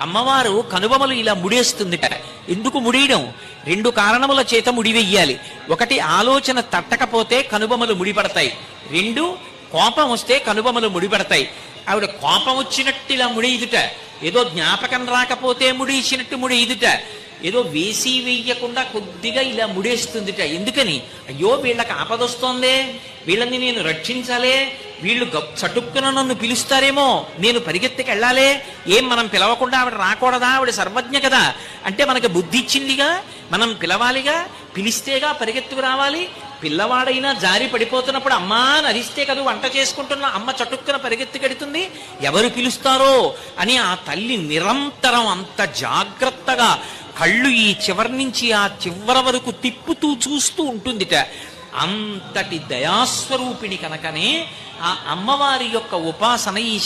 అమ్మవారు కనుబొమలు ఇలా ముడేస్తుందిట. ఎందుకు ముడియడం? రెండు కారణముల చేత ముడివెయ్యాలి. ఒకటి, ఆలోచన తట్టకపోతే కనుబొమలు ముడిపడతాయి. రెండు, కోపం వస్తే కనుబొమలు ముడిపడతాయి. ఆవిడ కోపం వచ్చినట్టు ఇలా ముడియుదుట. ఏదో జ్ఞాపకం రాకపోతే ముడిసినట్టు ముడియుదుట. ఏదో వేసి వెయ్యకుండా కొద్దిగా ఇలా ముడేస్తుందిట. ఎందుకని? అయ్యో వీళ్ళకి ఆపదొస్తోందే, వీళ్ళని నేను రక్షించాలే, వీళ్ళు చటుక్కున నన్ను పిలుస్తారేమో, నేను పరిగెత్తికి వెళ్ళాలే, ఏం మనం పిలవకుండా ఆవిడ రాకూడదా? ఆవిడ సర్వజ్ఞ కదా. అంటే మనకి బుద్ధి ఇచ్చిందిగా, మనం పిలవాలిగా, పిలిస్తేగా పరిగెత్తుకు రావాలి. పిల్లవాడైనా జారి పడిపోతున్నప్పుడు అమ్మా అని అరిస్తే కదా వంట చేసుకుంటున్న అమ్మ చటుక్కున పరిగెత్తుకెడుతుంది. ఎవరు పిలుస్తారో అని ఆ తల్లి నిరంతరం అంత జాగ్రత్తగా కళ్ళు ఈ చివరి నుంచి ఆ చివరి వరకు తిప్పుతూ చూస్తూ ఉంటుందిట. అంతటి దయాస్వరూపిణి కనుకనే ఆ అమ్మవారి యొక్క ఉపాసన ఈ